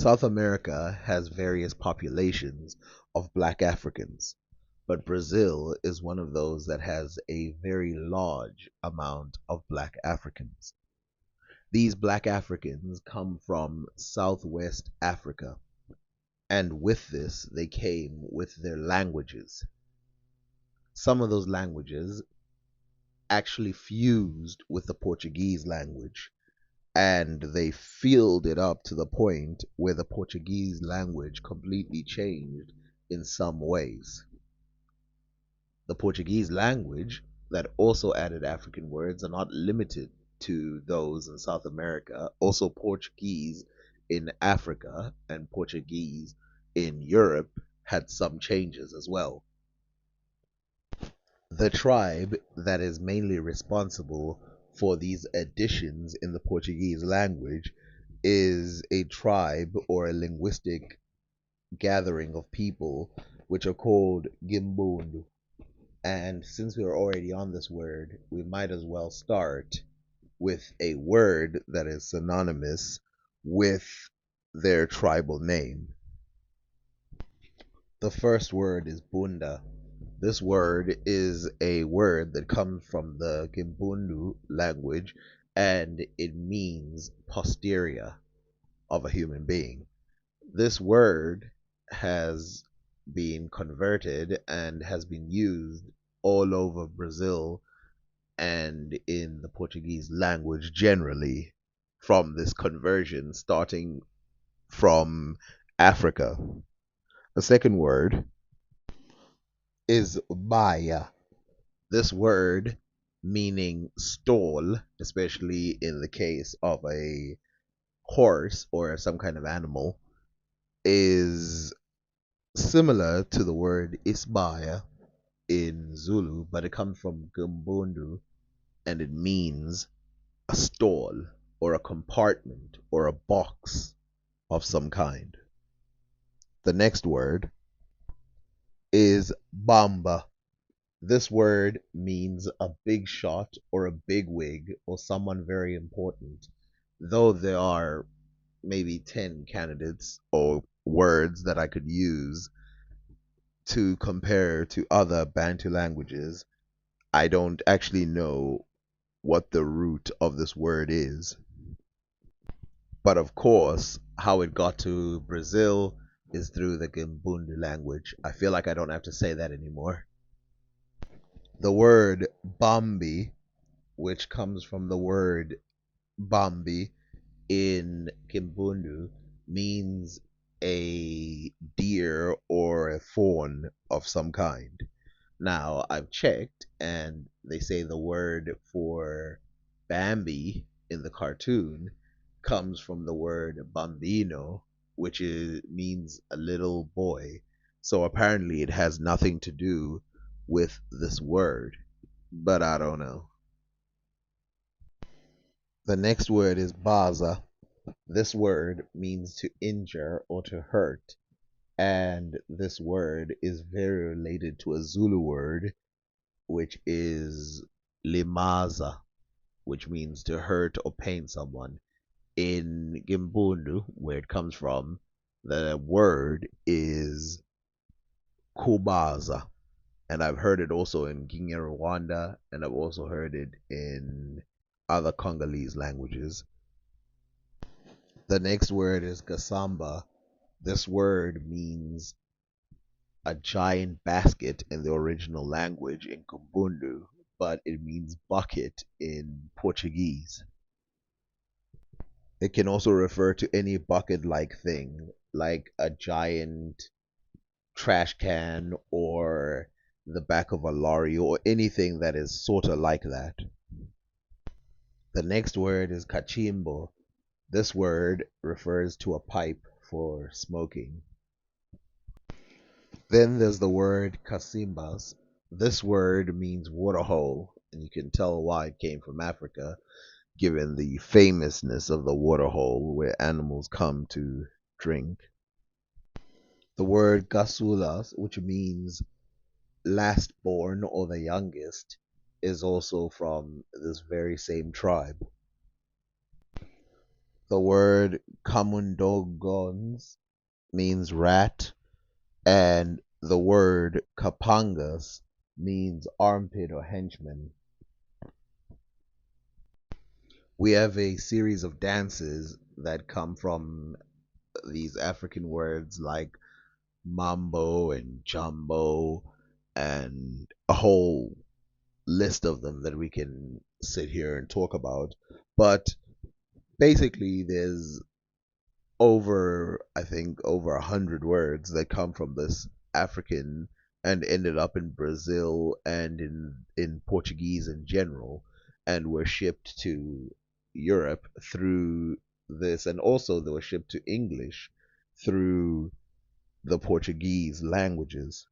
South America has various populations of black Africans, but Brazil is one of those that has a very large amount of black Africans. These black Africans come from Southwest Africa, and with this, they came with their languages. Some of those languages actually fused with the Portuguese language, and they filled it up to the point where the Portuguese language completely changed in some ways. The Portuguese language that also added African words are not limited to those in South America. Also, Portuguese in Africa and Portuguese in Europe had some changes as well. The tribe that is mainly responsible for these additions in the Portuguese language is a tribe or a linguistic gathering of people which are called Gimbundu. And since we are already on this word, we might as well start with a word that is synonymous with their tribal name. The first word is Bunda. This word is a word that comes from the Gimbundu language, and it means posterior of a human being. This word has been converted and has been used all over Brazil and in the Portuguese language generally from this conversion starting from Africa. The second word is Maya. This word, meaning stall, especially in the case of a horse or some kind of animal, is similar to the word Isbaya in Zulu, but it comes from Gumbundu and it means a stall or a compartment or a box of some kind. The next word is Bamba. This word means a big shot or a big wig or someone very important, though there are maybe 10 candidates or words that I could use to compare to other Bantu languages. I don't actually know what the root of this word is. But of course, how it got to Brazil is through the Kimbundu language. I feel like I don't have to say that anymore. The word Bambi, which comes from the word Bambi in Kimbundu, means a deer or a fawn of some kind. Now, I've checked, and they say the word for Bambi in the cartoon comes from the word bambino, means a little boy. So apparently, it has nothing to do with this word, but I don't know. The next word is baza. This word means to injure or to hurt, and this word is very related to a Zulu word which is limaza, which means to hurt or pain someone. In Gimbundu, where it comes from, the word is kubaza. And I've heard it also in Kinyarwanda, and I've also heard it in other Congolese languages. The next word is kasamba. This word means a giant basket in the original language in Kumbundu, but it means bucket in Portuguese. It can also refer to any bucket like thing, like a giant trash can or the back of a lorry or anything that is sort of like that. The next word is cachimbo. This word refers to a pipe for smoking. Then there's the word casimbas. This word means waterhole, and you can tell why it came from Africa, given the famousness of the waterhole where animals come to drink. The word gasulas, which means last born or the youngest, is also from this very same tribe. The word camundongons means rat, and the word kapangas means armpit or henchman. We have a series of dances that come from these African words like mambo and jumbo and a whole list of them that we can sit here and talk about. But basically, there's I think, over 100 words that come from this African and ended up in Brazil and in Portuguese in general, and were shipped to Europe through this, and also they were shipped to English through the Portuguese languages.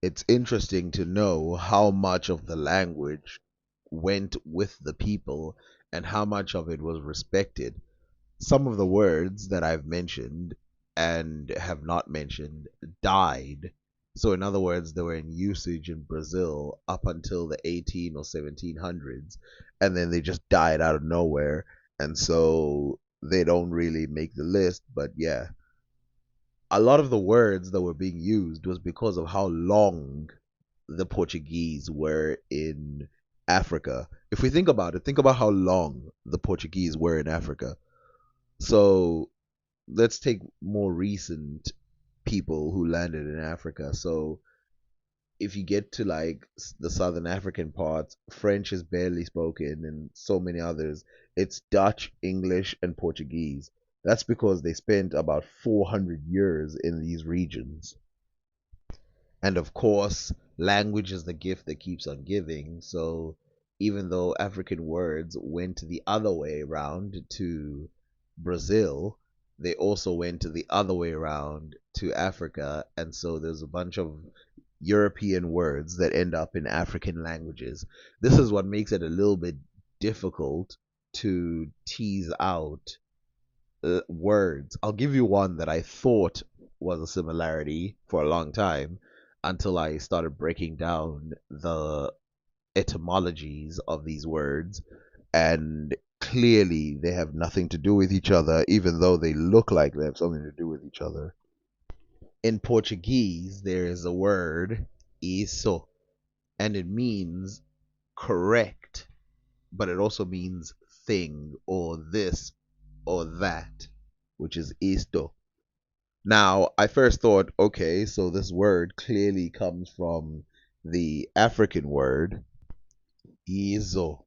It's interesting to know how much of the language went with the people and how much of it was respected. Some of the words that I've mentioned and have not mentioned died. So, in other words, they were in usage in Brazil up until the 18 or 1700s, and then they just died out of nowhere. And so they don't really make the list. But yeah, a lot of the words that were being used was because of how long the Portuguese were in Africa. If we think about it, think about how long the Portuguese were in Africa. So let's take more recent people who landed in Africa. So if you get to like the southern African parts, French is barely spoken, and so many others. It's Dutch, English, and Portuguese. That's because they spent about 400 years in these regions. And of course, language is the gift that keeps on giving. So even though African words went the other way around to Brazil, they also went the other way around to Africa. And so there's a bunch of European words that end up in African languages. This is what makes it a little bit difficult to tease out words. I'll give you one that I thought was a similarity for a long time until I started breaking down the etymologies of these words, and clearly they have nothing to do with each other, even though they look like they have something to do with each other. In Portuguese, there is a word, isso, and it means correct, but it also means thing or this or that, which is isto. Now, I first thought, okay, so this word clearly comes from the African word izo,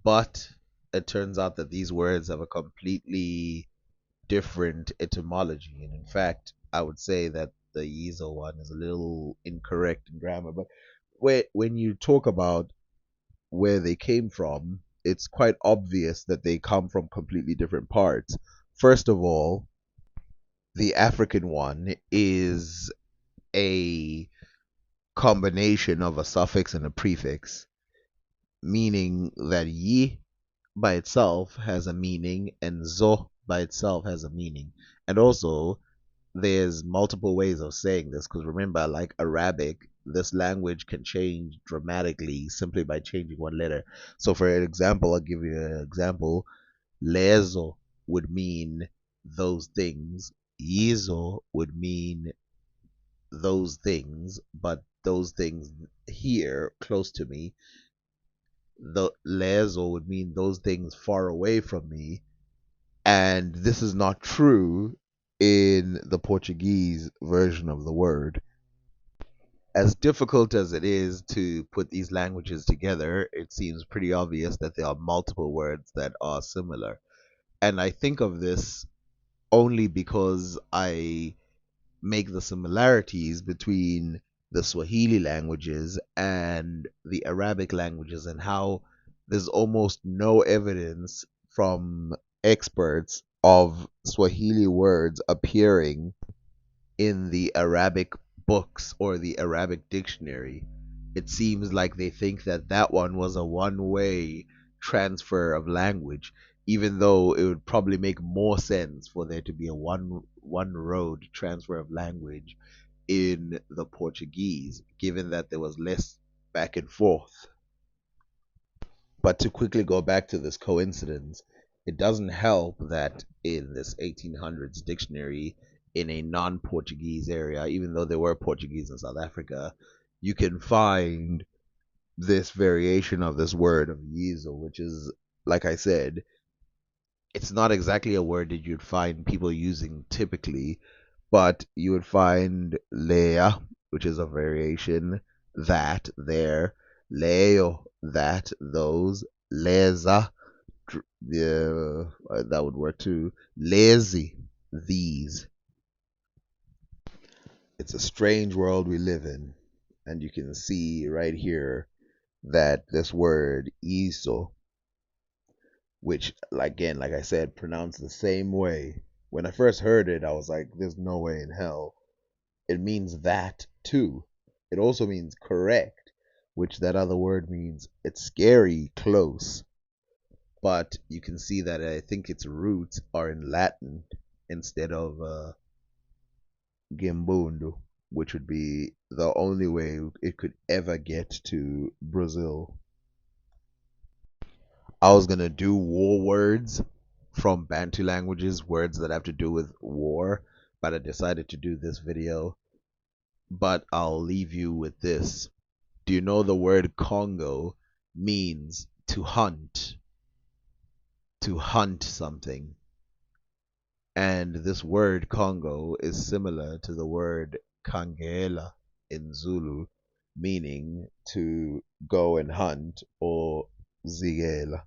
but it turns out that these words have a completely different etymology. And in fact, I would say that the izo one is a little incorrect in grammar. But when you talk about where they came from, it's quite obvious that they come from completely different parts. First of all, the African one is a combination of a suffix and a prefix, meaning that yi by itself has a meaning and zo by itself has a meaning. And also, there's multiple ways of saying this because remember, like Arabic, this language can change dramatically simply by changing one letter. So, for example, I'll give you an example. Lezo would mean those things. Yizo would mean those things, but those things here close to me. The lezo would mean those things far away from me, and this is not true in the Portuguese version of the word. As difficult as it is to put these languages together, it seems pretty obvious that there are multiple words that are similar. And I think of this only because I make the similarities between the Swahili languages and the Arabic languages, and how there's almost no evidence from experts of Swahili words appearing in the Arabic books or the Arabic dictionary. It seems like they think that that one was a one-way transfer of language, even though it would probably make more sense for there to be a one road transfer of language in the Portuguese, given that there was less back and forth. But to quickly go back to this coincidence, It doesn't help that in this 1800s dictionary, in a non-Portuguese area, even though there were Portuguese in South Africa, you can find this variation of this word of yizo, which is, like I said, it's not exactly a word that you'd find people using typically, but you would find lea, which is a variation, that, there, leo, that, those, leza, yeah, that would work too, lazy, these. It's a strange world we live in, and you can see right here that this word iso, which again, like I said, pronounced the same way. When I first heard it, I was like, there's no way in hell. It means that too. It also means correct, which that other word means it's scary close. But you can see that I think its roots are in Latin instead of Gimbundo, which would be the only way it could ever get to Brazil. I was gonna do war words from Bantu languages, words that have to do with war, but I decided to do this video. But I'll leave you with this. Do you know the word Congo means to hunt? To hunt something. And this word Congo is similar to the word Kangela in Zulu, meaning to go and hunt, or Zigela.